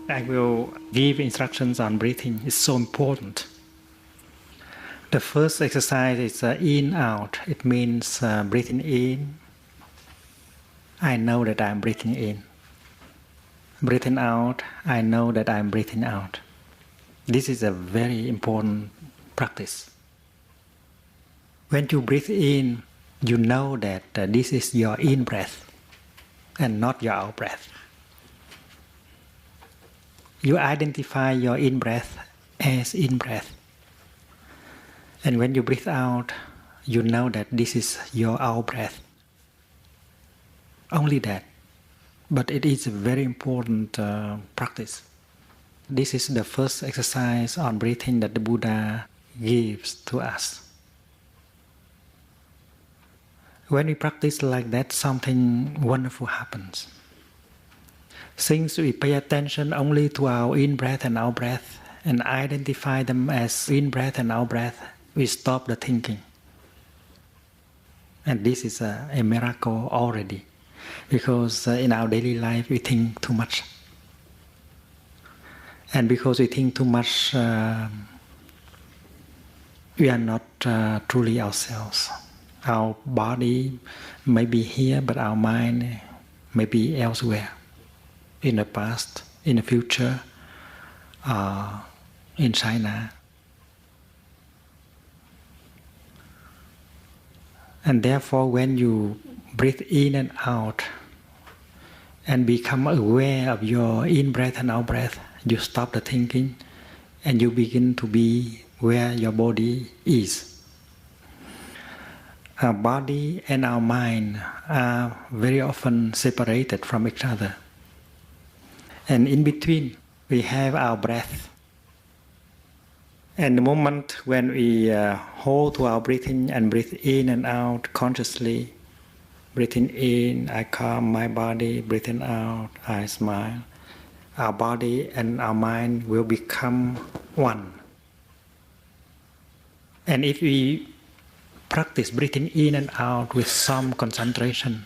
I will give instructions on breathing. It's so important. The first exercise is in out. It means breathing in. I know that I'm breathing in. Breathing out. I know that I'm breathing out. This is a very important practice. When you breathe in, you know that this is your in breath and not your out breath. You identify your in breath as in breath. And when you breathe out, you know that this is your out breath. Only that. But it is a very important practice. This is the first exercise on breathing that the Buddha gives to us. When we practice like that, something wonderful happens. Since we pay attention only to our in-breath and out-breath and identify them as in-breath and out-breath, we stop the thinking. And this is a miracle already, because in our daily life we think too much. And because we think too much, we are not truly ourselves. Our body may be here, but our mind may be elsewhere. In the past, in the future, in China. And therefore, when you breathe in and out and become aware of your in-breath and out-breath, you stop the thinking and you begin to be where your body is. Our body and our mind are very often separated from each other. And in between, we have our breath. And the moment when we hold to our breathing and breathe in and out consciously, breathing in, I calm my body, breathing out, I smile. Our body and our mind will become one. And if we practice breathing in and out with some concentration,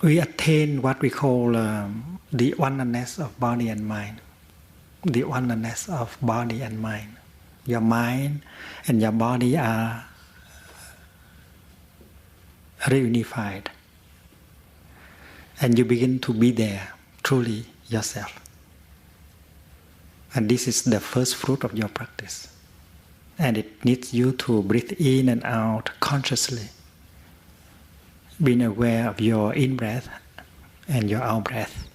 we attain what we call the oneness of body and mind. The oneness of body and mind. Your mind and your body are reunified. And you begin to be there, truly yourself. And this is the first fruit of your practice. And it needs you to breathe in and out consciously, being aware of your in-breath and your out-breath.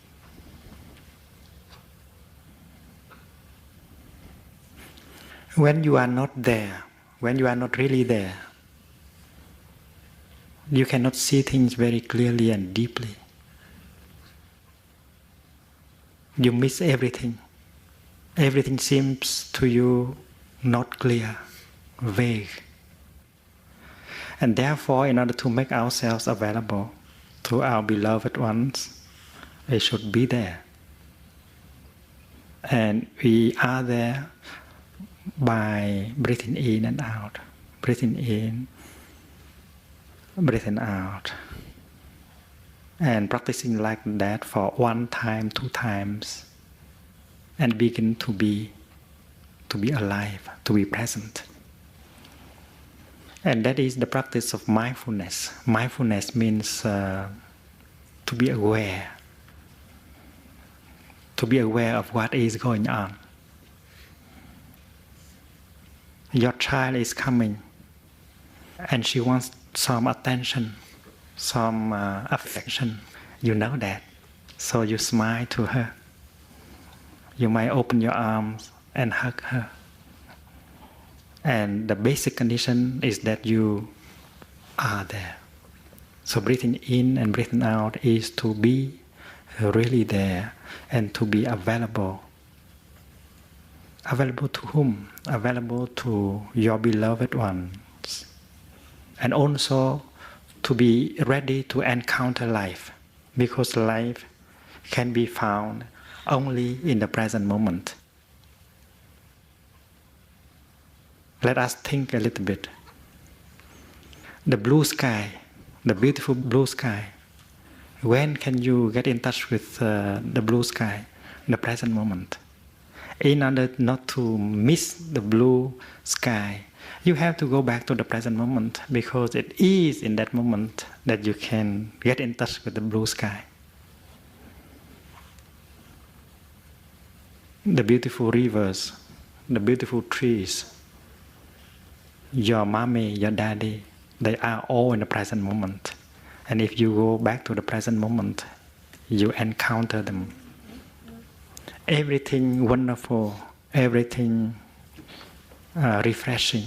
When you are not there, when you are not really there, you cannot see things very clearly and deeply. You miss everything. Everything seems to you not clear, vague. And therefore, in order to make ourselves available to our beloved ones, we should be there. And we are there by breathing in and out, breathing in, breathing out. And practicing like that for 1 time, 2 times, and begin to be alive, to be present. And that is the practice of mindfulness. Mindfulness means to be aware of what is going on. Your child is coming and she wants some attention, some affection. You know that. So you smile to her. You might open your arms and hug her. And the basic condition is that you are there. So breathing in and breathing out is to be really there and to be available. Available to whom? Available to your beloved ones. And also to be ready to encounter life, because life can be found only in the present moment. Let us think a little bit. The blue sky, the beautiful blue sky. When can you get in touch with the blue sky? the present moment. In order not to miss the blue sky, you have to go back to the present moment, because it is in that moment that you can get in touch with the blue sky. The beautiful rivers, the beautiful trees, your mommy, your daddy, they are all in the present moment. And if you go back to the present moment, you encounter them. Everything wonderful, everything refreshing.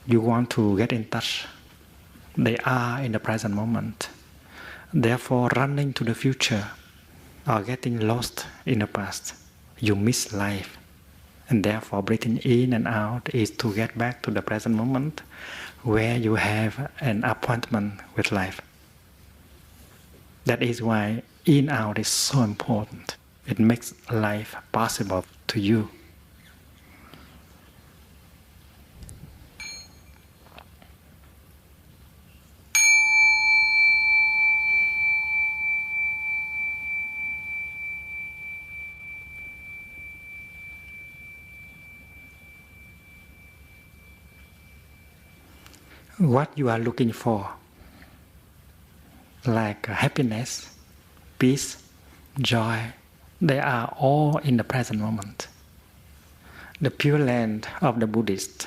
You want to get in touch. They are in the present moment. Therefore, running to the future or getting lost in the past, you miss life. And therefore, breathing in and out is to get back to the present moment where you have an appointment with life. That is why in-out is so important. It makes life possible to you. What you are looking for, like happiness, peace, joy, they are all in the present moment. The Pure Land of the Buddhist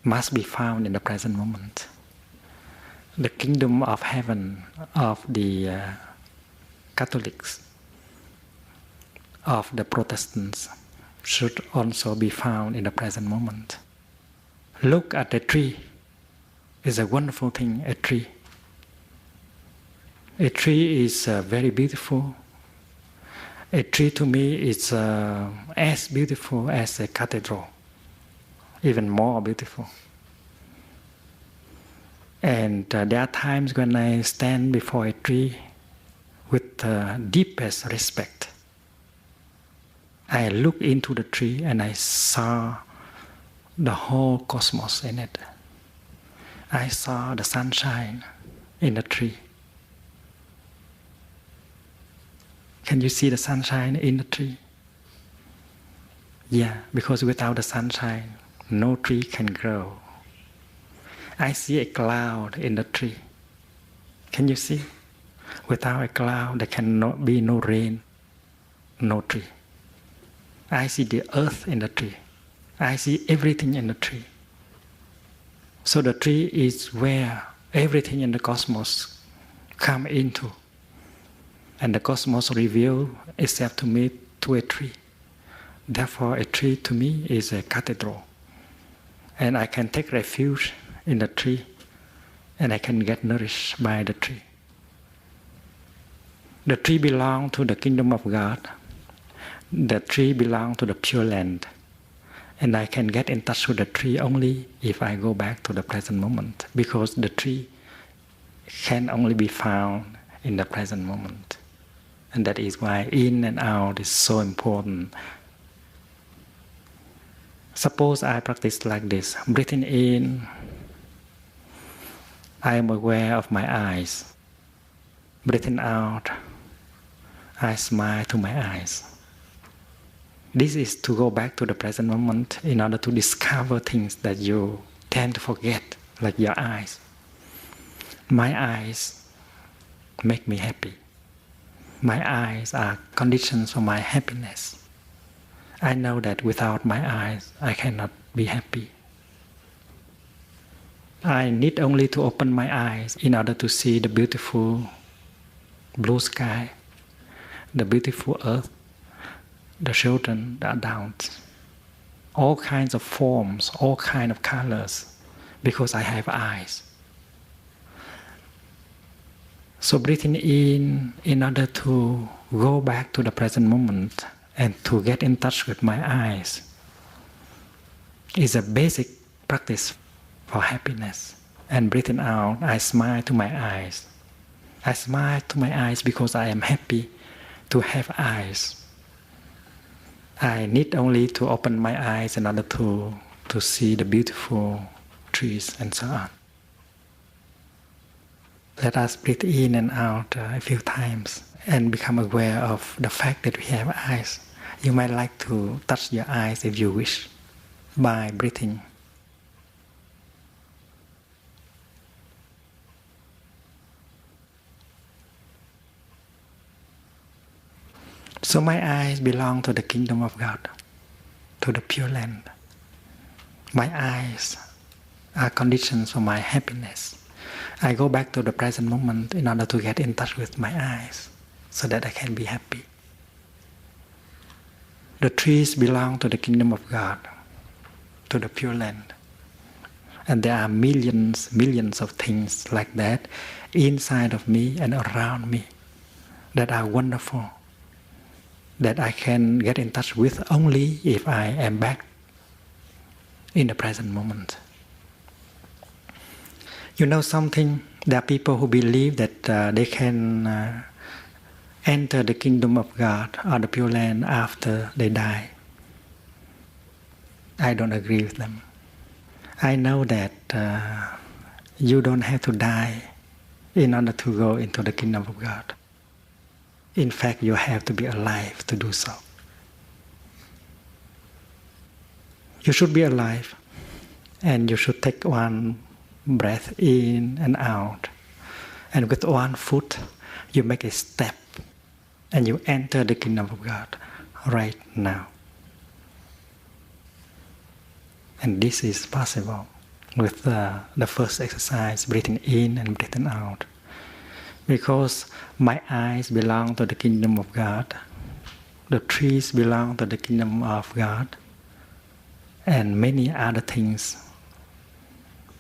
must be found in the present moment. The kingdom of heaven of the Catholics, of the Protestants, should also be found in the present moment. Look at the tree. It's a wonderful thing, a tree. A tree is very beautiful. A tree to me is as beautiful as a cathedral, even more beautiful. And there are times when I stand before a tree with the deepest respect. I look into the tree and I saw the whole cosmos in it. I saw the sunshine in the tree. Can you see the sunshine in the tree? Yeah, because without the sunshine, no tree can grow. I see a cloud in the tree. Can you see? Without a cloud, there cannot be no rain, no tree. I see the earth in the tree. I see everything in the tree. So the tree is where everything in the cosmos come into. And the cosmos reveals itself to me to a tree. Therefore, a tree to me is a cathedral. And I can take refuge in the tree, and I can get nourished by the tree. The tree belongs to the kingdom of God. The tree belongs to the Pure Land. And I can get in touch with the tree only if I go back to the present moment, because the tree can only be found in the present moment. And that is why in and out is so important. Suppose I practice like this. Breathing in, I am aware of my eyes. Breathing out, I smile to my eyes. This is to go back to the present moment in order to discover things that you tend to forget, like your eyes. My eyes make me happy. My eyes are conditions for my happiness. I know that without my eyes, I cannot be happy. I need only to open my eyes in order to see the beautiful blue sky, the beautiful earth, the children, the adults, all kinds of forms, all kinds of colors, because I have eyes. So breathing in order to go back to the present moment and to get in touch with my eyes, is a basic practice for happiness. And breathing out, I smile to my eyes. I smile to my eyes because I am happy to have eyes. I need only to open my eyes in order to see the beautiful trees and so on. Let us breathe in and out a few times and become aware of the fact that we have eyes. You might like to touch your eyes if you wish by breathing. So my eyes belong to the kingdom of God, to the Pure Land. My eyes are conditions for my happiness. I go back to the present moment in order to get in touch with my eyes so that I can be happy. The trees belong to the kingdom of God, to the Pure Land. And there are millions of things like that inside of me and around me that are wonderful, that I can get in touch with only if I am back in the present moment. You know something? There are people who believe that they can enter the kingdom of God or the Pure Land after they die. I don't agree with them. I know that you don't have to die in order to go into the kingdom of God. In fact, you have to be alive to do so. You should be alive, and you should take one breath in and out. And with one foot, you make a step, and you enter the kingdom of God right now. And this is possible with the first exercise, breathing in and breathing out. Because my eyes belong to the kingdom of God, the trees belong to the kingdom of God, and many other things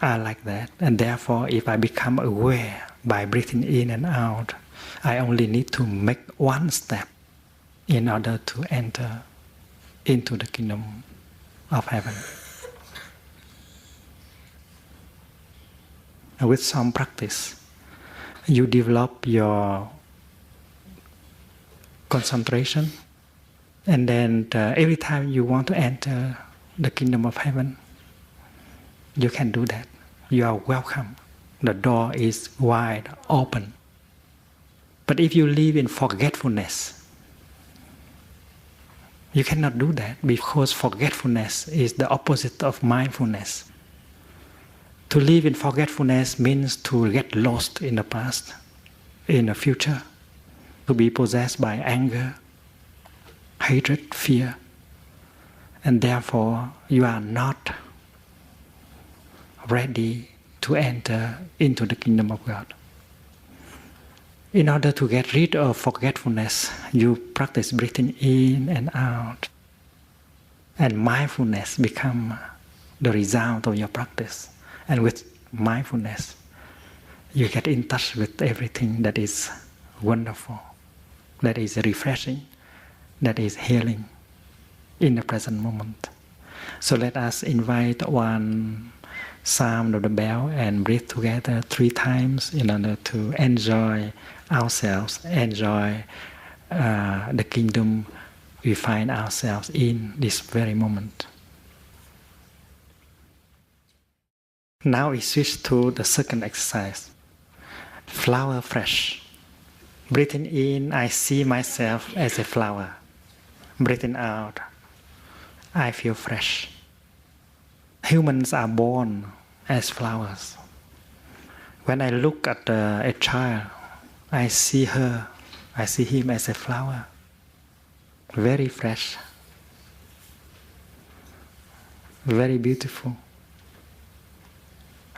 are like that. And therefore, if I become aware by breathing in and out, I only need to make one step in order to enter into the kingdom of heaven. With some practice, you develop your concentration, and then every time you want to enter the kingdom of heaven, you can do that. You are welcome. The door is wide open. But if you live in forgetfulness, you cannot do that, because forgetfulness is the opposite of mindfulness. To live in forgetfulness means to get lost in the past, in the future, to be possessed by anger, hatred, fear, and therefore you are not ready to enter into the kingdom of God. In order to get rid of forgetfulness, you practice breathing in and out, and mindfulness becomes the result of your practice. And with mindfulness, you get in touch with everything that is wonderful, that is refreshing, that is healing in the present moment. So let us invite one sound of the bell and breathe together 3 times in order to enjoy ourselves, enjoy the kingdom we find ourselves in this very moment. Now we switch to the second exercise, flower fresh. Breathing in, I see myself as a flower. Breathing out, I feel fresh. Humans are born as flowers. When I look at a child, I see him as a flower, very fresh, very beautiful.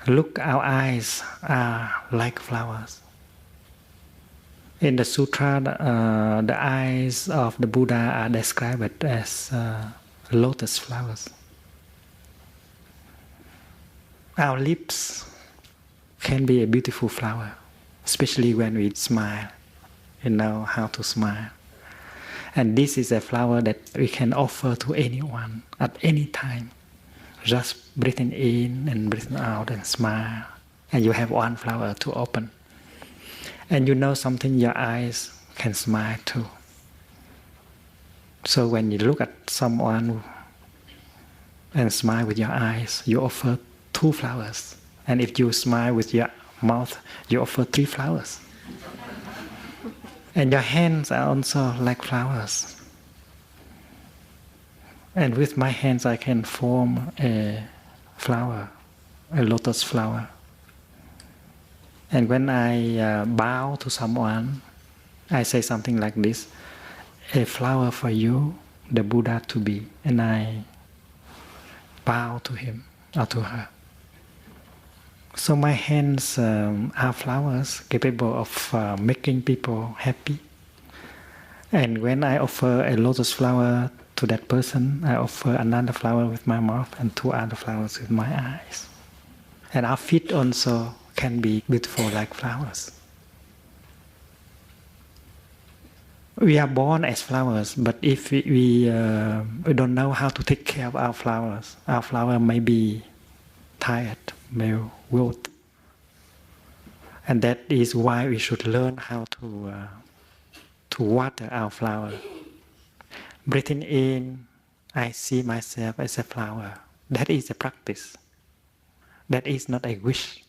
Look, our eyes are like flowers. In the sutra, the eyes of the Buddha are described as lotus flowers. Our lips can be a beautiful flower, especially when we smile. You know how to smile. And this is a flower that we can offer to anyone at any time. Just breathing in and breathing out and smile. And you have one flower to open. And you know something, your eyes can smile too. So when you look at someone and smile with your eyes, you offer 2 flowers. And if you smile with your mouth, you offer 3 flowers. And your hands are also like flowers. And with my hands I can form a flower, a lotus flower. And when I bow to someone, I say something like this: a flower for you, the Buddha to be. And I bow to him or to her. So my hands are flowers capable of making people happy. And when I offer a lotus flower to that person, I offer another flower with my mouth and 2 other flowers with my eyes. And our feet also can be beautiful like flowers. We are born as flowers, but if we don't know how to take care of our flower may be tired, may wilt. And that is why we should learn how to water our flower. Breathing in, I see myself as a flower. That is a practice. That is not a wish.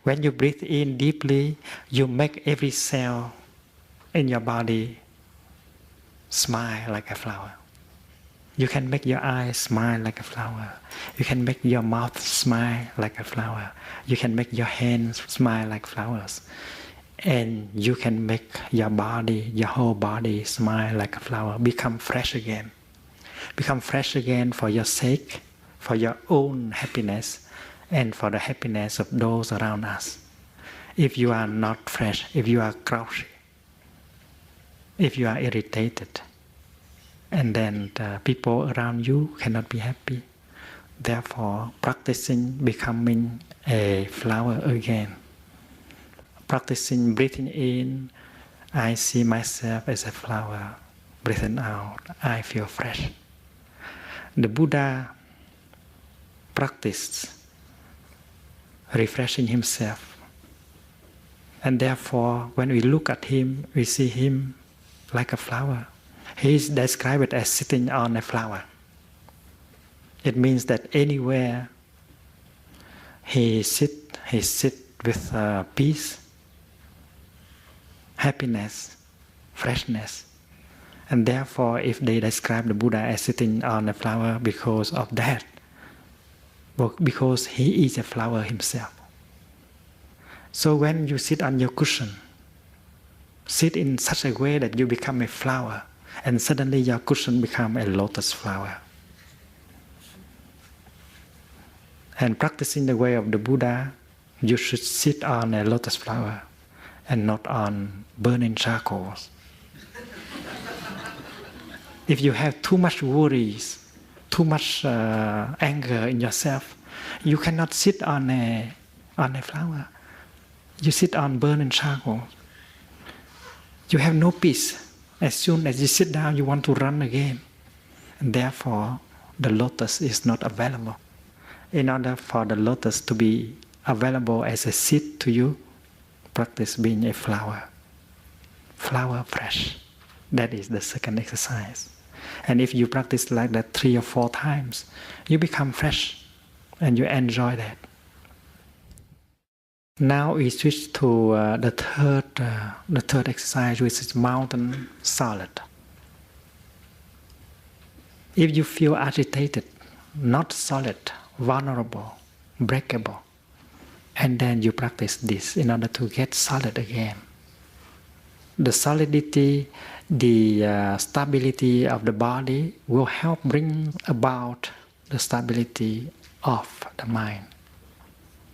When you breathe in deeply, you make every cell in your body smile like a flower. You can make your eyes smile like a flower. You can make your mouth smile like a flower. You can make your hands smile like flowers. And you can make your body, your whole body smile like a flower. Become fresh again. Become fresh again for your sake, for your own happiness, and for the happiness of those around us. If you are not fresh, if you are grouchy, if you are irritated, and then the people around you cannot be happy. Therefore, practicing becoming a flower again. Practicing breathing in, I see myself as a flower. Breathing out, I feel fresh. The Buddha practiced refreshing himself. And therefore, when we look at him, we see him like a flower. He is described as sitting on a flower. It means that anywhere he sit with peace, happiness, freshness. And therefore, if they describe the Buddha as sitting on a flower because of that, because he is a flower himself. So when you sit on your cushion, sit in such a way that you become a flower, and suddenly your cushion becomes a lotus flower. And practicing the way of the Buddha, you should sit on a lotus flower and not on burning charcoals. If you have too much worries, too much anger in yourself, you cannot sit on a flower. You sit on burning charcoal. You have no peace. As soon as you sit down, you want to run again. And therefore, the lotus is not available. In order for the lotus to be available as a seed to you, practice being a flower. Flower fresh. That is the second exercise. And if you practice like that 3 or 4 times, you become fresh and you enjoy that. Now we switch to the third exercise, which is mountain solid. If you feel agitated, not solid, vulnerable, breakable, and then you practice this in order to get solid again. The solidity, the stability of the body will help bring about the stability of the mind.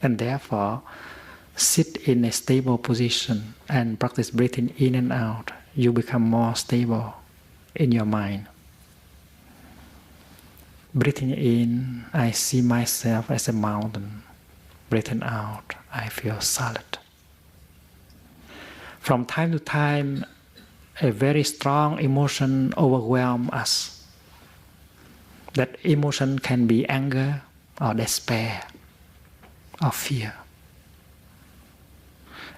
And therefore, sit in a stable position and practice breathing in and out. You become more stable in your mind. Breathing in, I see myself as a mountain. Breathing out, I feel solid. From time to time, a very strong emotion overwhelms us. That emotion can be anger or despair or fear.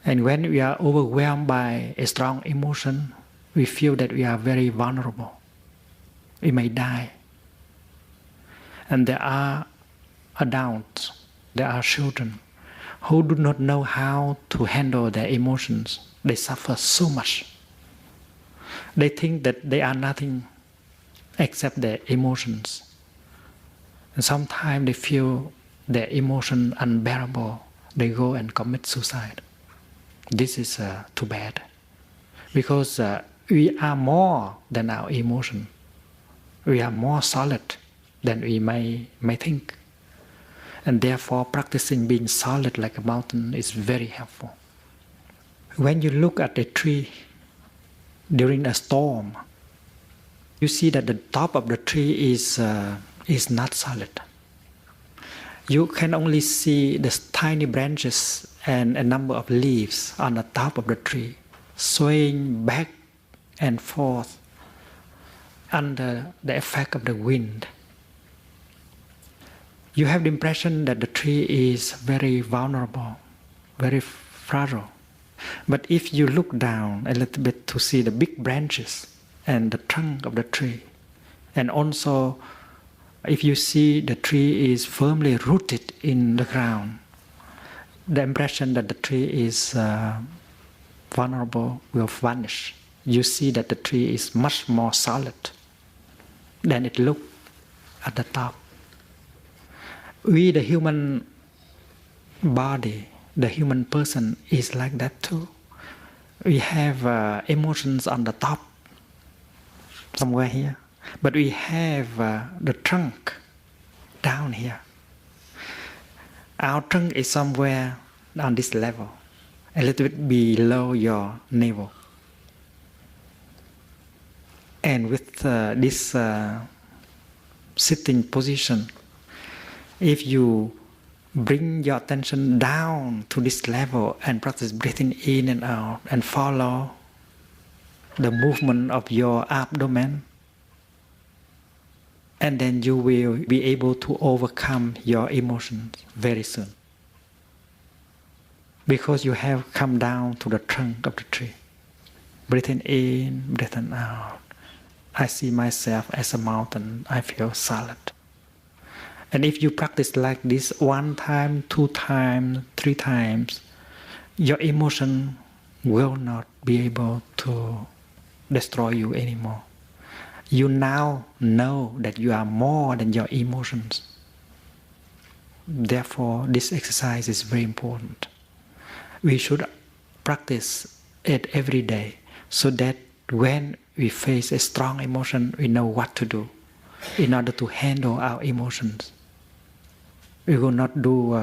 And when we are overwhelmed by a strong emotion, we feel that we are very vulnerable. We may die. And there are adults, there are children who do not know how to handle their emotions. They suffer so much. They think that they are nothing except their emotions. And sometimes they feel their emotion unbearable. They go and commit suicide. This is too bad. Because we are more than our emotion. We are more solid than we may think. And therefore, practicing being solid like a mountain is very helpful. When you look at a tree during a storm, you see that the top of the tree is not solid. You can only see the tiny branches and a number of leaves on the top of the tree, swaying back and forth under the effect of the wind. You have the impression that the tree is very vulnerable, very fragile. But if you look down a little bit to see the big branches and the trunk of the tree, and also if you see the tree is firmly rooted in the ground, the impression that the tree is vulnerable will vanish. You see that the tree is much more solid than it looked at the top. We, the human body, the human person is like that too. We have emotions on the top, somewhere here. But we have the trunk down here. Our trunk is somewhere on this level, a little bit below your navel. And with this sitting position, if you bring your attention down to this level and practice breathing in and out and follow the movement of your abdomen, and then you will be able to overcome your emotions very soon. Because you have come down to the trunk of the tree. Breathing in, breathing out. I see myself as a mountain. I feel solid. And if you practice like this 1 time, 2 times, 3 times, your emotion will not be able to destroy you anymore. You now know that you are more than your emotions. Therefore, this exercise is very important. We should practice it every day so that when we face a strong emotion, we know what to do in order to handle our emotions. We will not do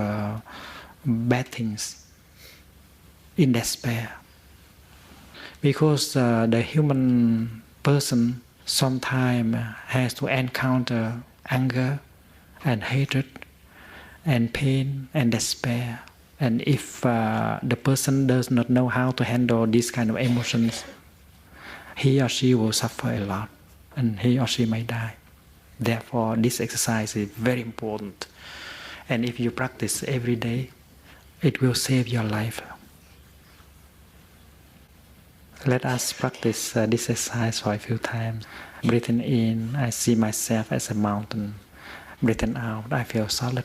bad things in despair. Because the human person sometimes has to encounter anger and hatred and pain and despair. And if the person does not know how to handle these kind of emotions, he or she will suffer a lot and he or she may die. Therefore, this exercise is very important. And if you practice every day, it will save your life. Let us practice this exercise for a few times. Breathing in, I see myself as a mountain. Breathing out, I feel solid.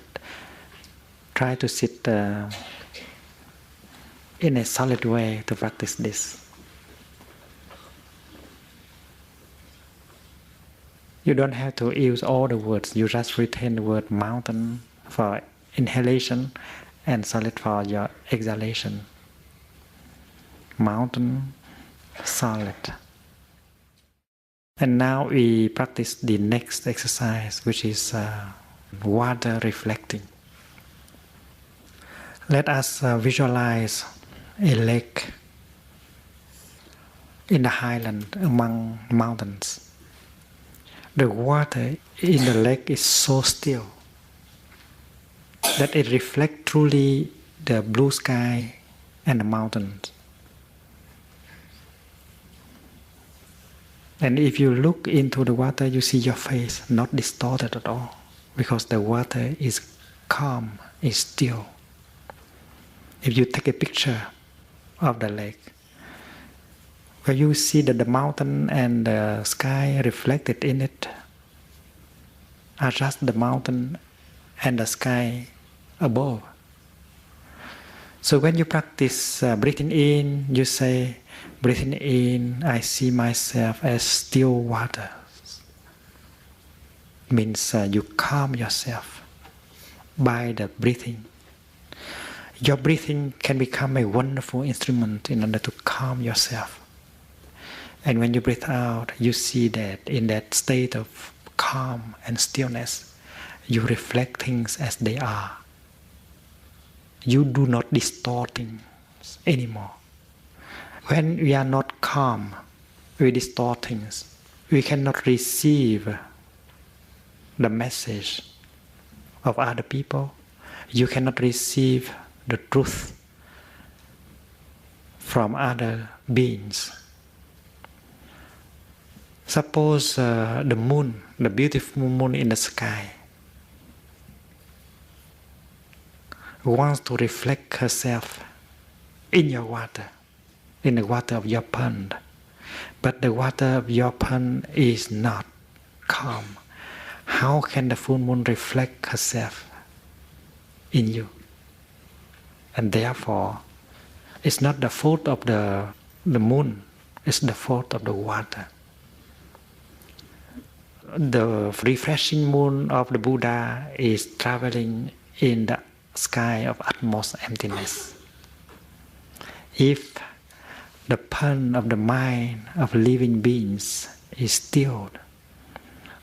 Try to sit in a solid way to practice this. You don't have to use all the words. You just retain the word mountain for inhalation and solid for your exhalation. Mountain, solid. And now we practice the next exercise, which is water reflecting. Let us visualize a lake in the highland among mountains. The water in the lake is so still that it reflects truly the blue sky and the mountains. And if you look into the water, you see your face not distorted at all, because the water is calm, is still. If you take a picture of the lake, where you see that the mountain and the sky reflected in it are just the mountain and the sky above. So when you practice breathing in, you say, breathing in, I see myself as still water. Means you calm yourself by the breathing. Your breathing can become a wonderful instrument in order to calm yourself. And when you breathe out, you see that in that state of calm and stillness, you reflect things as they are. You do not distort things anymore. When we are not calm, we distort things. We cannot receive the message of other people. You cannot receive the truth from other beings. Suppose the moon, the beautiful moon in the sky, wants to reflect herself in your water, in the water of your pond. But the water of your pond is not calm. How can the full moon reflect herself in you? And therefore, it's not the fault of the moon, it's the fault of the water. The refreshing moon of the Buddha is traveling in the sky of utmost emptiness. If the pond of the mind of living beings is stilled,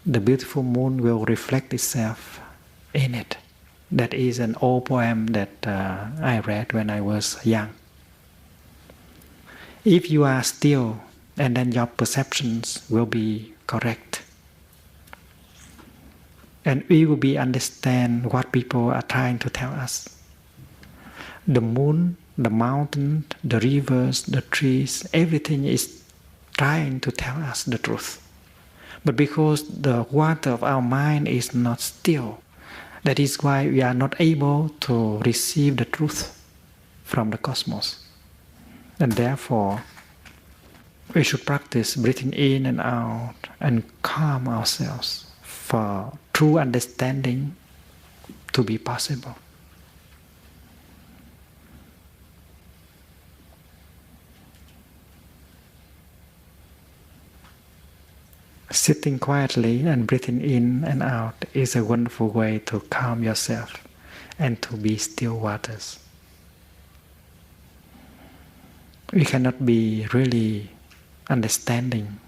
the beautiful moon will reflect itself in it. That is an old poem that I read when I was young. If you are still, and then your perceptions will be correct. And we will be understand what people are trying to tell us. The moon, the mountain, the rivers, the trees, everything is trying to tell us the truth. But because the water of our mind is not still, that is why we are not able to receive the truth from the cosmos. And therefore, we should practice breathing in and out and calm ourselves for true understanding to be possible. Sitting quietly and breathing in and out is a wonderful way to calm yourself and to be still waters. We cannot be really understanding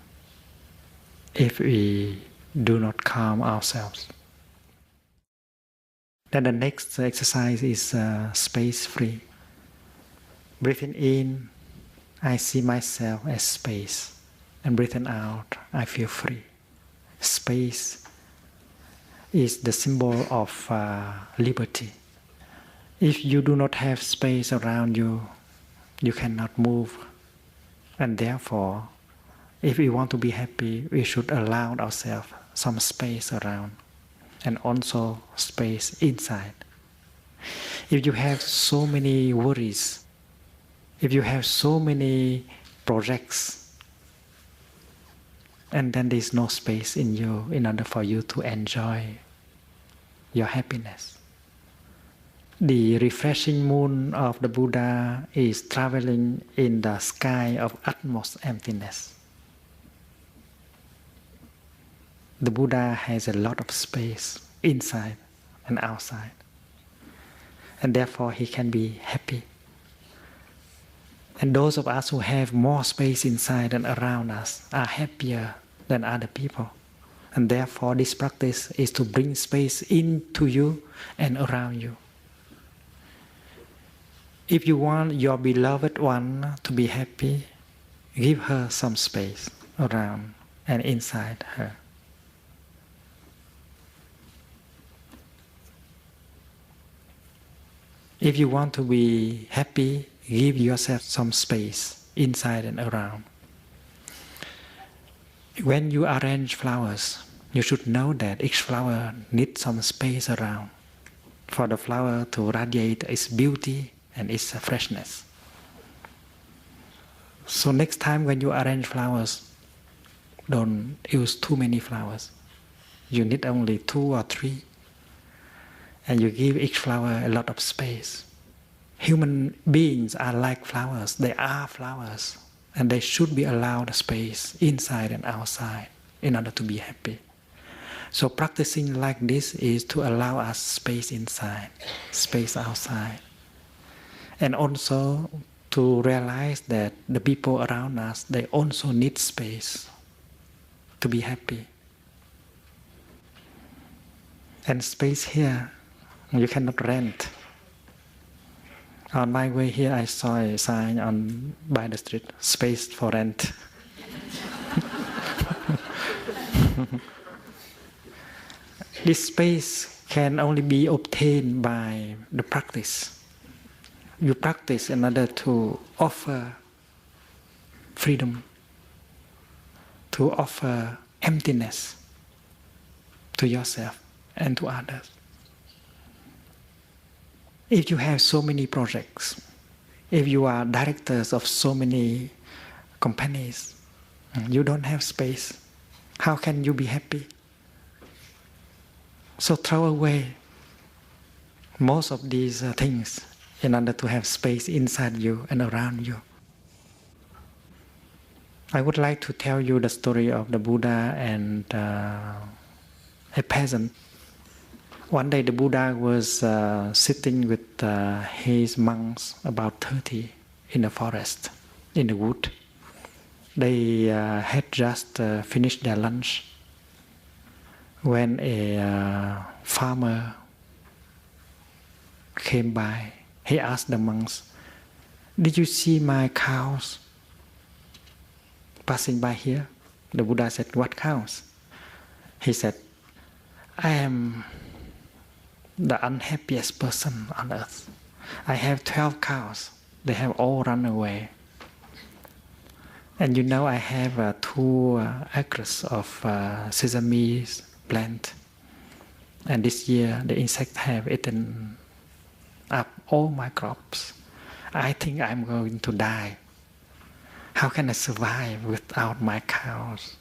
if we do not calm ourselves. Then the next exercise is space-free. Breathing in, I see myself as space. And breathing out, I feel free. Space is the symbol of liberty. If you do not have space around you, you cannot move. And therefore, if we want to be happy, we should allow ourselves some space around and also space inside. If you have so many worries, if you have so many projects, and then there is no space in you in order for you to enjoy your happiness. The refreshing moon of the Buddha is traveling in the sky of utmost emptiness. The Buddha has a lot of space inside and outside. And therefore he can be happy. And those of us who have more space inside and around us are happier than other people. And therefore this practice is to bring space into you and around you. If you want your beloved one to be happy, give her some space around and inside her. If you want to be happy, give yourself some space inside and around. When you arrange flowers, you should know that each flower needs some space around for the flower to radiate its beauty and its freshness. So next time when you arrange flowers, don't use too many flowers. You need only 2 or 3. And you give each flower a lot of space. human beings are like flowers. They are flowers. And they should be allowed space inside and outside in order to be happy. So practicing like this is to allow us space inside, space outside. And also to realize that the people around us, they also need space to be happy. And space here, you cannot rent. On my way here, I saw a sign by the street, space for rent. This space can only be obtained by the practice. You practice in order to offer freedom, to offer emptiness to yourself and to others. If you have so many projects, if you are directors of so many companies, you don't have space. How can you be happy? So throw away most of these things in order to have space inside you and around you. I would like to tell you the story of the Buddha and a peasant. One day the Buddha was sitting with his monks, about 30, in the forest, in the wood. They had just finished their lunch when a farmer came by. He asked the monks, "Did you see my cows passing by here?" The Buddha said, "What cows?" He said, "I am the unhappiest person on earth. I have 12 cows. They have all run away. And you know I have 2 acres of sesame plant. And this year the insects have eaten up all my crops. I think I'm going to die. How can I survive without my cows?"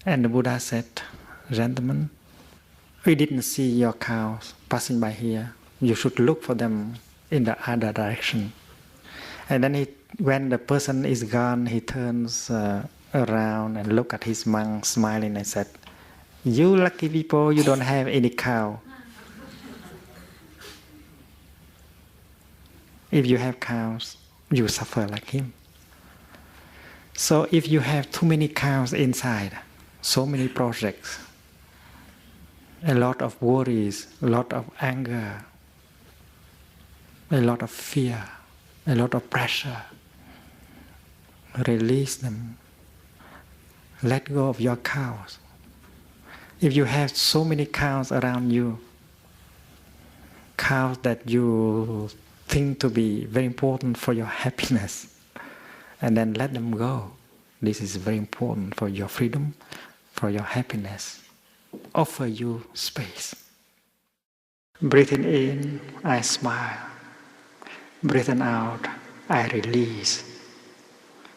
And the Buddha said, "Gentlemen, we didn't see your cows passing by here. You should look for them in the other direction." And then when the person is gone, he turns around and look at his monk, smiling, and said, "You lucky people, you don't have any cow. If you have cows, you suffer like him." So if you have too many cows inside, so many projects, a lot of worries, a lot of anger, a lot of fear, a lot of pressure, release them. Let go of your cows. If you have so many cows around you, cows that you think to be very important for your happiness, and then let them go. This is very important for your freedom, for your happiness. Offer you space. Breathing in, I smile. Breathing out, I release.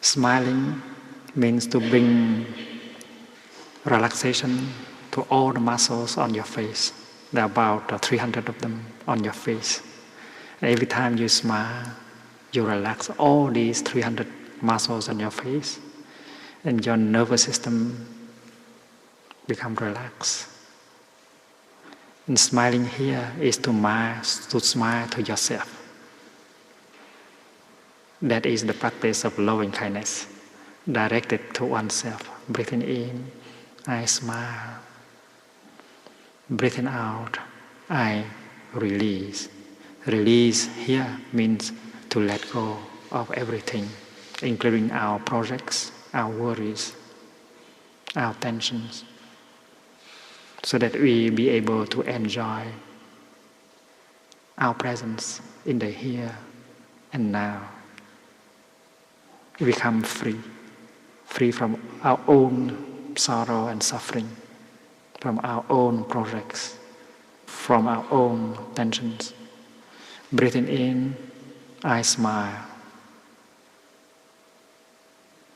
Smiling means to bring relaxation to all the muscles on your face. There are about 300 of them on your face. Every time you smile, you relax all these 300 muscles on your face, and your nervous system becomes relaxed. And smiling here is to smile to yourself. That is the practice of loving kindness, directed to oneself. Breathing in, I smile. Breathing out, I release. Release here means to let go of everything, including our projects, our worries, our tensions, so that we be able to enjoy our presence in the here and now. We become free, free from our own sorrow and suffering, from our own projects, from our own tensions. Breathing in, I smile.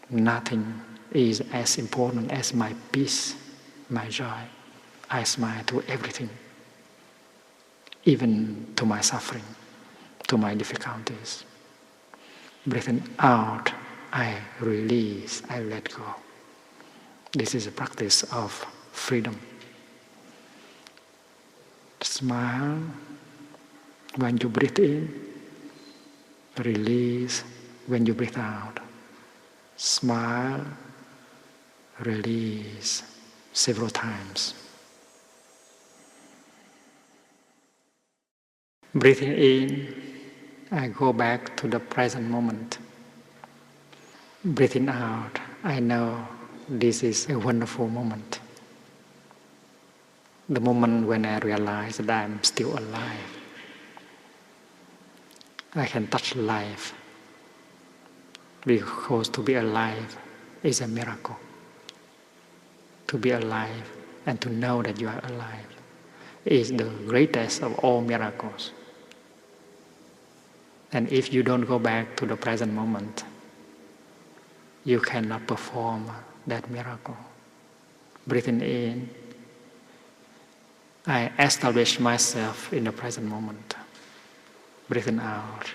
Nothing is as important as my peace, my joy. I smile to everything. even to my suffering, to my difficulties. Breathing out, I release, I let go. This is a practice of freedom. Smile when you breathe in, release when you breathe out. Smile, release several times. Breathing in, I go back to the present moment. Breathing out, I know this is a wonderful moment. The moment when I realize that I'm still alive. I can touch life, because to be alive is a miracle. To be alive and to know that you are alive is the greatest of all miracles. And if you don't go back to the present moment, you cannot perform that miracle. Breathing in, I establish myself in the present moment. Breathing out,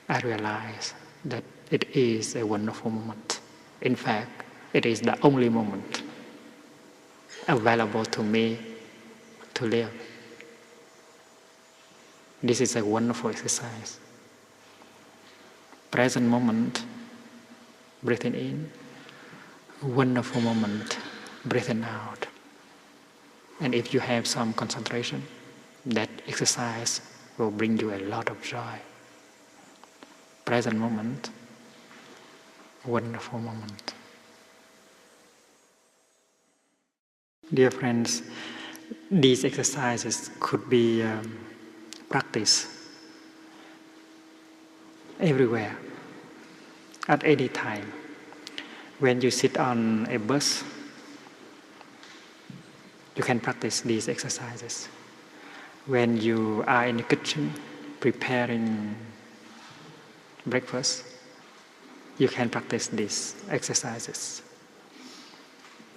I realize that it is a wonderful moment. In fact, it is the only moment available to me to live. This is a wonderful exercise. Present moment, breathing in. Wonderful moment, breathing out. And if you have some concentration, that exercise will bring you a lot of joy. Present moment, wonderful moment. Dear friends, these exercises could be practiced everywhere, at any time. When you sit on a bus, you can practice these exercises. When you are in the kitchen preparing breakfast, you can practice these exercises.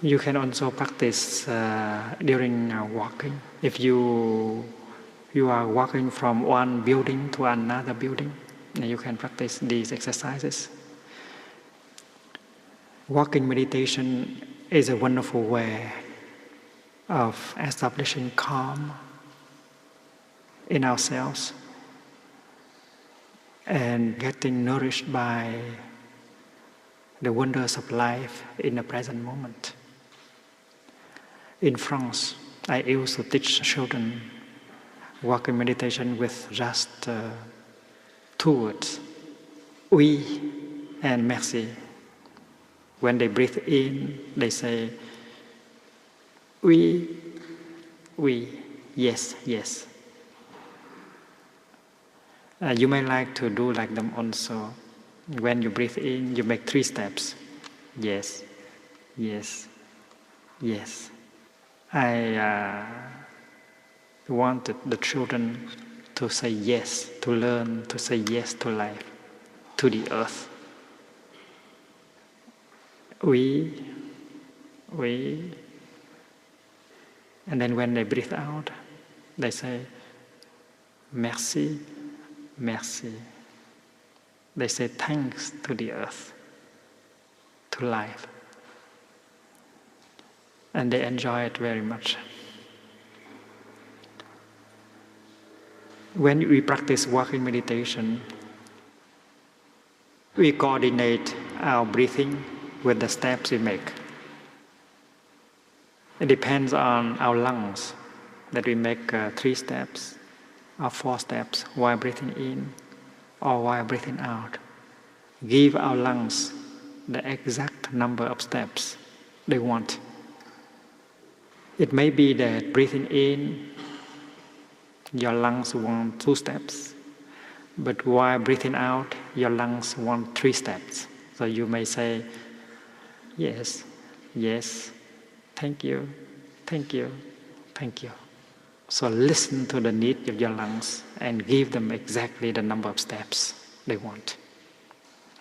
You can also practice during walking. If you are walking from one building to another building, you can practice these exercises. Walking meditation is a wonderful way of establishing calm in ourselves and getting nourished by the wonders of life in the present moment. In France, I used to teach children walking meditation with just 2 words, oui and merci. When they breathe in, they say, oui, oui, yes, yes. You may like to do like them also. When you breathe in, you make 3 steps. Yes, yes, yes. I wanted the children to say yes, to learn to say yes to life, to the earth. We, and then when they breathe out, they say, merci, merci. They say thanks to the earth, to life. And they enjoy it very much. When we practice walking meditation, we coordinate our breathing with the steps we make. It depends on our lungs that we make 3 steps or 4 steps while breathing in or while breathing out. Give our lungs the exact number of steps they want. It may be that breathing in, your lungs want 2 steps, but while breathing out, your lungs want 3 steps. So you may say, yes, yes, thank you, thank you, thank you. So listen to the need of your lungs and give them exactly the number of steps they want.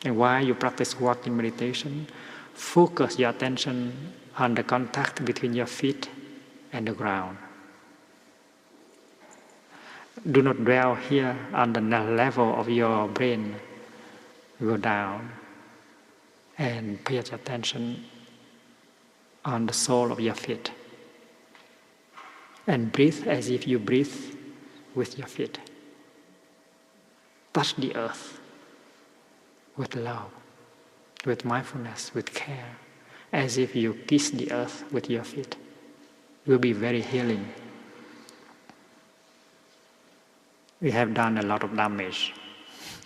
And while you practice walking meditation, focus your attention on the contact between your feet and the ground. Do not dwell here on the level of your brain. Go down and pay attention on the sole of your feet. And breathe as if you breathe with your feet. Touch the earth with love, with mindfulness, with care, as if you kiss the earth with your feet. It will be very healing. We have done a lot of damage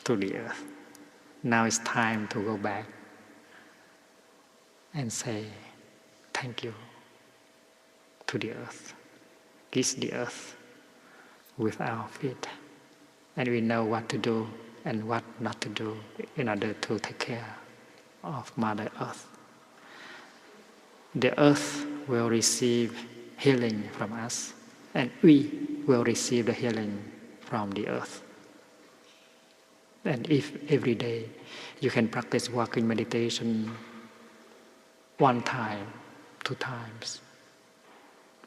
to the earth. Now it's time to go back and say thank you to the earth. Kiss the earth with our feet. And we know what to do and what not to do in order to take care of Mother Earth. The earth will receive healing from us, and we will receive the healing from the earth. And if every day you can practice walking meditation 1 time, 2 times,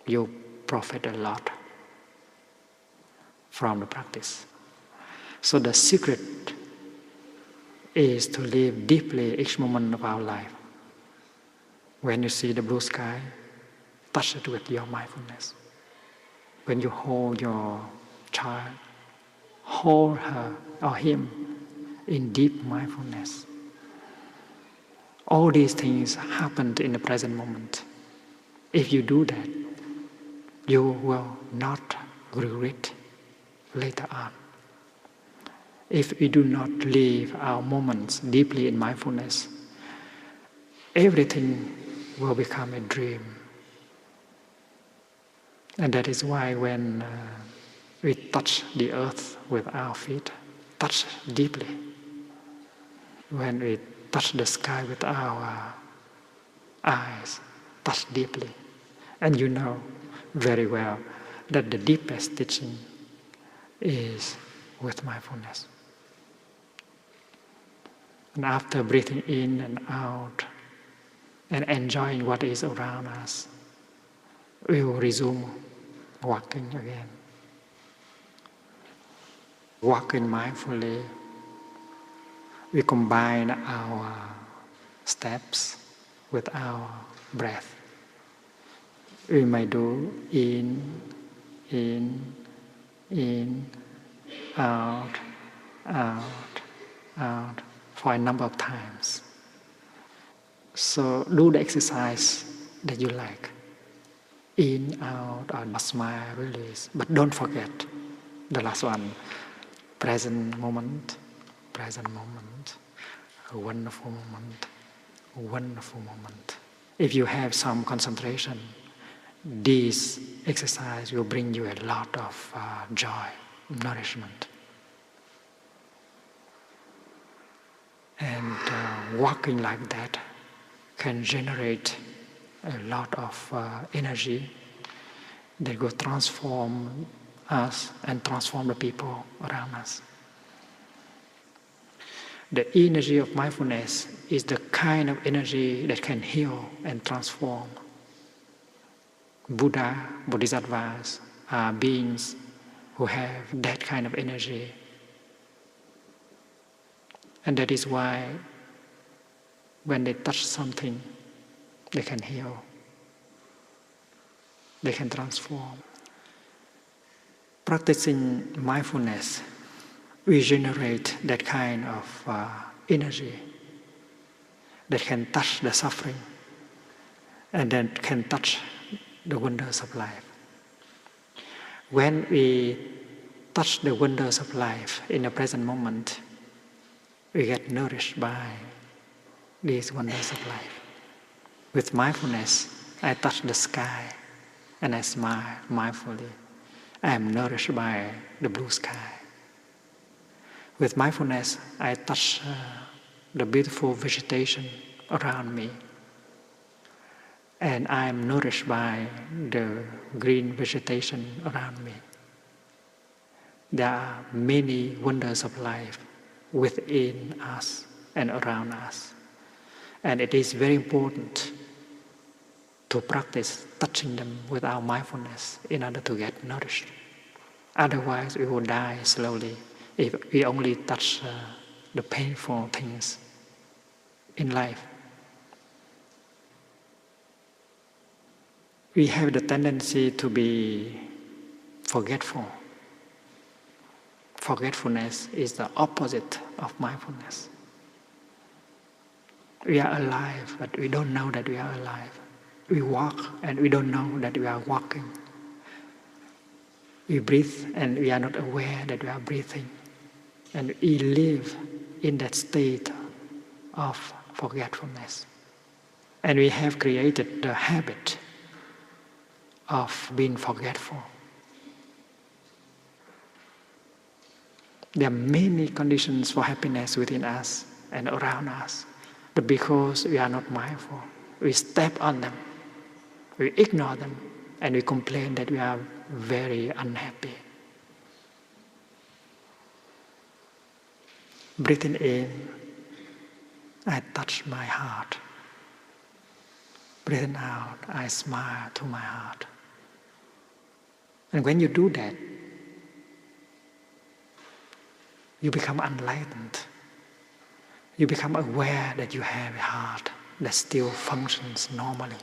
you profit a lot from the practice. So the secret is to live deeply each moment of our life. When you see the blue sky, touch it with your mindfulness. When you hold your child, hold her or him in deep mindfulness. All these things happened in the present moment. If you do that, you will not regret later on. If we do not live our moments deeply in mindfulness, everything will become a dream. And that is why when we touch the earth with our feet, touch deeply. When we touch the sky with our eyes, touch deeply. And you know very well that the deepest teaching is with mindfulness. And after breathing in and out and enjoying what is around us, we will resume walking again. Walking mindfully, we combine our steps with our breath. We may do in, out, out for a number of times. So do the exercise that you like. In, out, or smile, release. But don't forget the last one. Present moment, a wonderful moment, a wonderful moment. If you have some concentration, this exercise will bring you a lot of joy, nourishment. And walking like that can generate a lot of energy that will transform us and transform the people around us. The energy of mindfulness is the kind of energy that can heal and transform. Buddha, Bodhisattvas are beings who have that kind of energy. And that is why when they touch something, they can heal. They can transform. Practicing mindfulness, we generate that kind of energy that can touch the suffering and then can touch the wonders of life. When we touch the wonders of life in the present moment, we get nourished by these wonders of life. With mindfulness, I touch the sky and I smile mindfully. I am nourished by the blue sky. With mindfulness, I touch the beautiful vegetation around me. And I am nourished by the green vegetation around me. There are many wonders of life within us and around us. And it is very important to practice touching them with our mindfulness in order to get nourished. Otherwise, we will die slowly if we only touch the painful things in life. We have the tendency to be forgetful. Forgetfulness is the opposite of mindfulness. We are alive, but we don't know that we are alive. We walk and we don't know that we are walking. We breathe and we are not aware that we are breathing. And we live in that state of forgetfulness. And we have created the habit of being forgetful. There are many conditions for happiness within us and around us. But because we are not mindful, we step on them, we ignore them, and we complain that we are very unhappy. Breathing in, I touch my heart. Breathing out, I smile to my heart. And when you do that, you become enlightened. You become aware that you have a heart that still functions normally.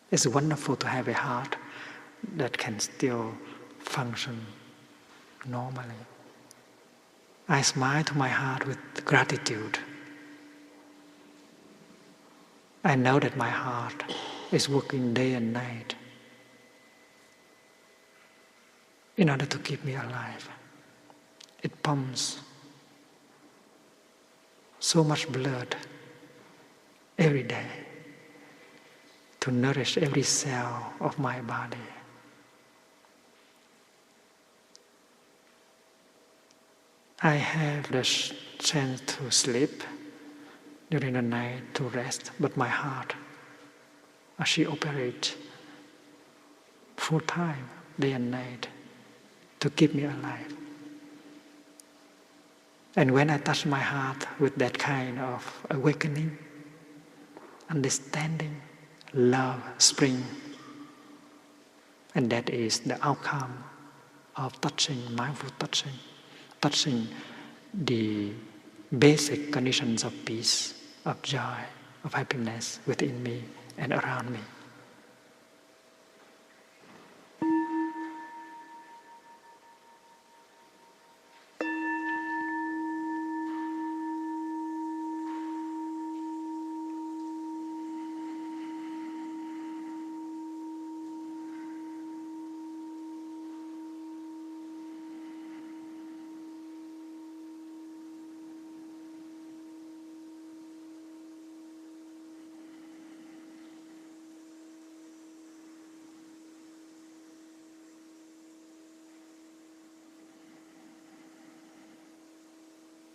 It's wonderful to have a heart that can still function normally. I smile to my heart with gratitude. I know that my heart is working day and night in order to keep me alive. It pumps so much blood every day to nourish every cell of my body. I have the chance to sleep during the night to rest, but my heart, she operates full time, day and night, to keep me alive. And when I touch my heart with that kind of awakening, understanding, love spring, and that is the outcome of touching, mindful touching, touching the basic conditions of peace, of joy, of happiness within me and around me.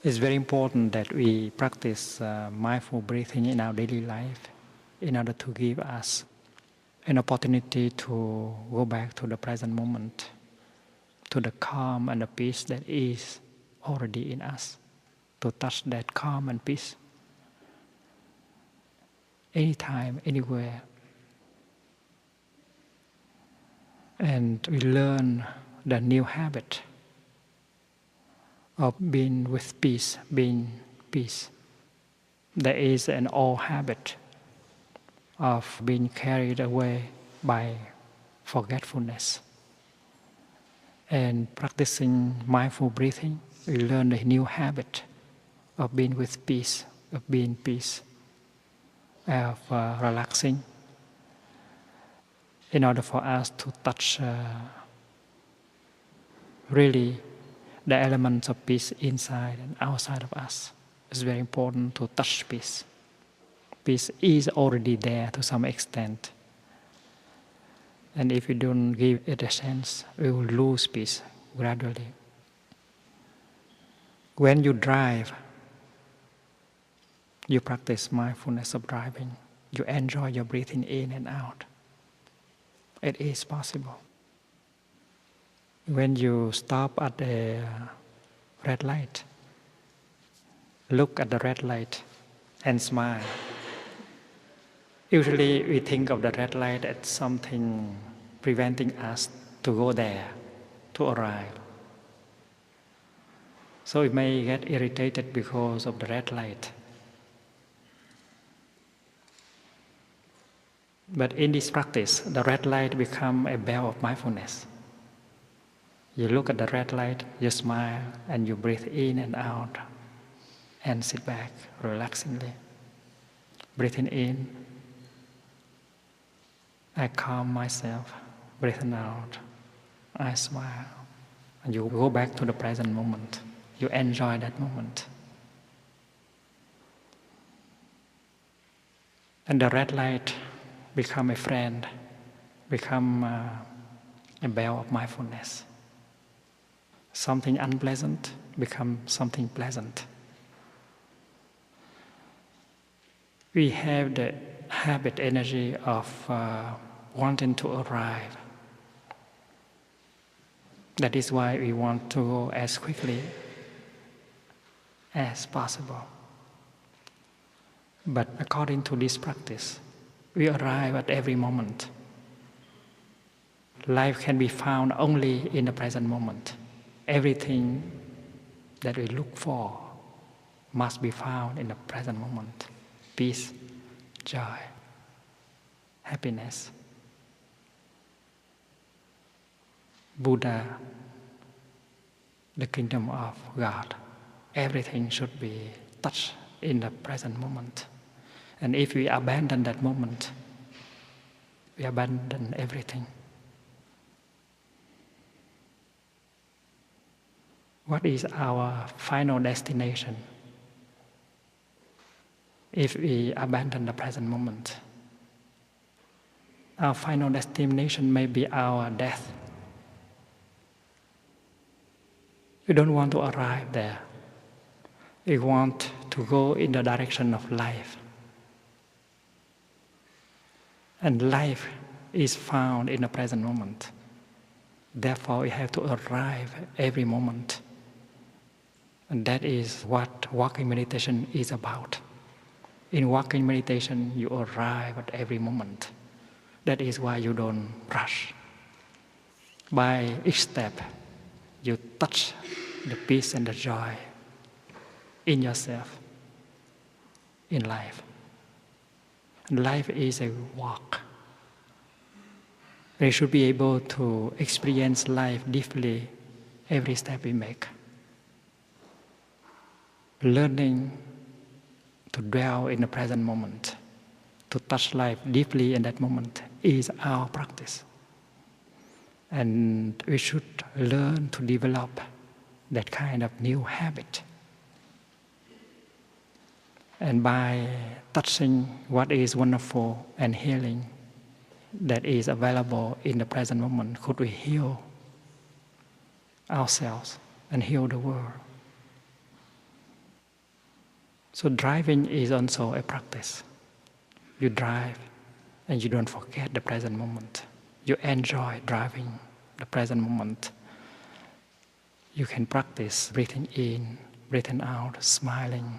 It's very important that we practice mindful breathing in our daily life in order to give us an opportunity to go back to the present moment, to the calm and the peace that is already in us, to touch that calm and peace anytime, anywhere. And we learn the new habit of being with peace, being peace. There is an old habit of being carried away by forgetfulness. And practicing mindful breathing, we learn a new habit of being with peace, of being peace, of relaxing, in order for us to touch really the elements of peace inside and outside of us. It's very important to touch peace. Peace is already there to some extent. And if we don't give it a chance, we will lose peace gradually. When you drive, you practice mindfulness of driving. You enjoy your breathing in and out. It is possible. When you stop at a red light, look at the red light and smile. Usually we think of the red light as something preventing us to go there, to arrive. So we may get irritated because of the red light. But in this practice, the red light becomes a bell of mindfulness. You look at the red light, you smile, and you breathe in and out, and sit back relaxingly. Breathing in, I calm myself. Breathing out, I smile. And you go back to the present moment. You enjoy that moment. And the red light become a friend, become a bell of mindfulness. Something unpleasant becomes something pleasant. We have the habit energy of wanting to arrive. That is why we want to go as quickly as possible. But according to this practice, we arrive at every moment. Life can be found only in the present moment. Everything that we look for must be found in the present moment. Peace, joy, happiness. Buddha, the kingdom of God. Everything should be touched in the present moment. And if we abandon that moment, we abandon everything. What is our final destination if we abandon the present moment? Our final destination may be our death. We don't want to arrive there. We want to go in the direction of life. And life is found in the present moment. Therefore, we have to arrive every moment. And that is what walking meditation is about. In walking meditation, you arrive at every moment. That is why you don't rush. By each step, you touch the peace and the joy in yourself, in life. And life is a walk. We should be able to experience life deeply every step we make. Learning to dwell in the present moment, to touch life deeply in that moment is our practice. And we should learn to develop that kind of new habit. And by touching what is wonderful and healing that is available in the present moment, could we heal ourselves and heal the world? So driving is also a practice. You drive and you don't forget the present moment. You enjoy driving the present moment. You can practice breathing in, breathing out, smiling,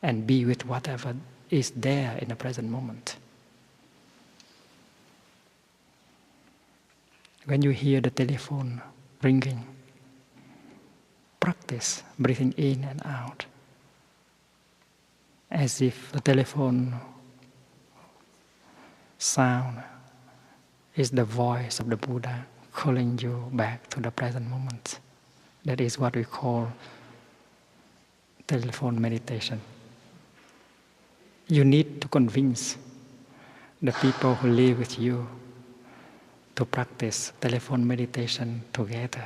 and be with whatever is there in the present moment. When you hear the telephone ringing, practice breathing in and out, as if the telephone sound is the voice of the Buddha calling you back to the present moment. That is what we call telephone meditation. You need to convince the people who live with you to practice telephone meditation together.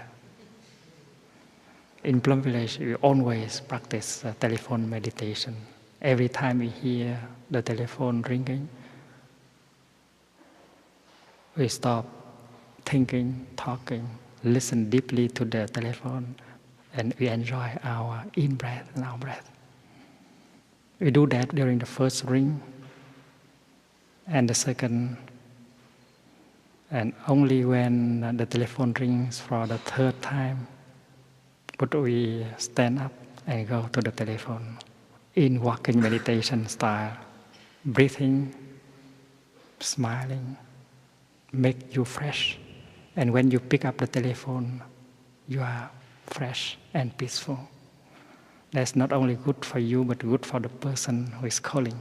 In Plum Village, we always practice telephone meditation. Every time we hear the telephone ringing, we stop thinking, talking, listen deeply to the telephone, and we enjoy our in-breath and out-breath. We do that during the first ring and the second, and only when the telephone rings for the third time would we stand up and go to the telephone in walking meditation style. Breathing, smiling, make you fresh. And when you pick up the telephone, you are fresh and peaceful. That's not only good for you, but good for the person who is calling.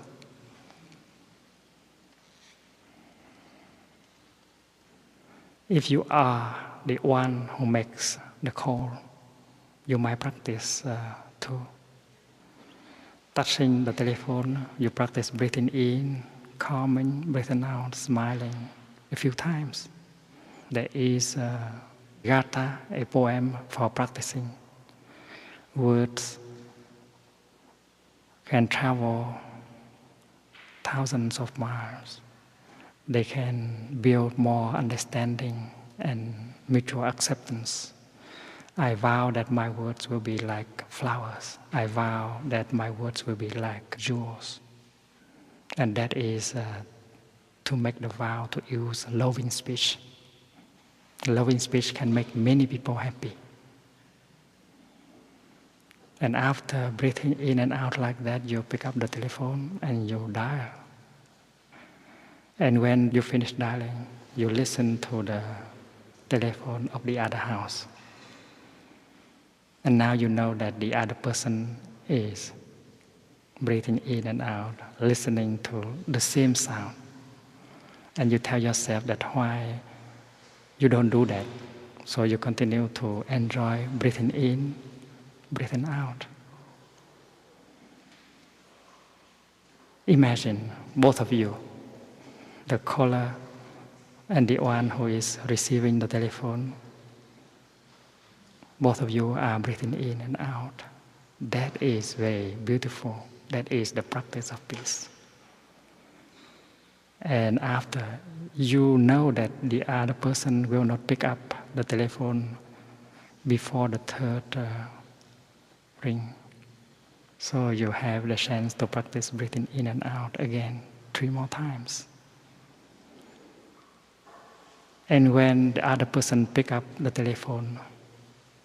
If you are the one who makes the call, you might practice too. Touching the telephone, you practice breathing in, calming, breathing out, smiling a few times. There is Gatha, a poem for practicing. Words can travel thousands of miles. They can build more understanding and mutual acceptance. I vow that my words will be like flowers. I vow that my words will be like jewels. And that is to make the vow to use loving speech. Loving speech can make many people happy. And after breathing in and out like that, you pick up the telephone and you dial. And when you finish dialing, you listen to the telephone of the other house. And now you know that the other person is breathing in and out, listening to the same sound. And you tell yourself that why you don't do that. So you continue to enjoy breathing in, breathing out. Imagine both of you, the caller and the one who is receiving the telephone, both of you are breathing in and out. That is very beautiful. That is the practice of peace. And after, you know that the other person will not pick up the telephone before the third ring. So you have the chance to practice breathing in and out again 3 more times. And when the other person pick up the telephone,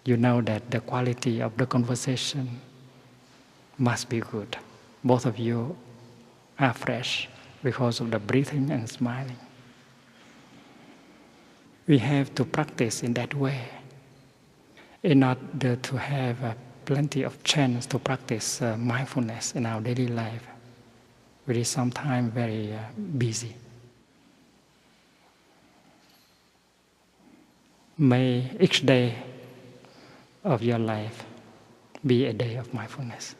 you know that the quality of the conversation must be good. Both of you are fresh because of the breathing and smiling. We have to practice in that way in order to have plenty of chance to practice mindfulness in our daily life, which is sometimes very busy. May each day of your life be a day of mindfulness.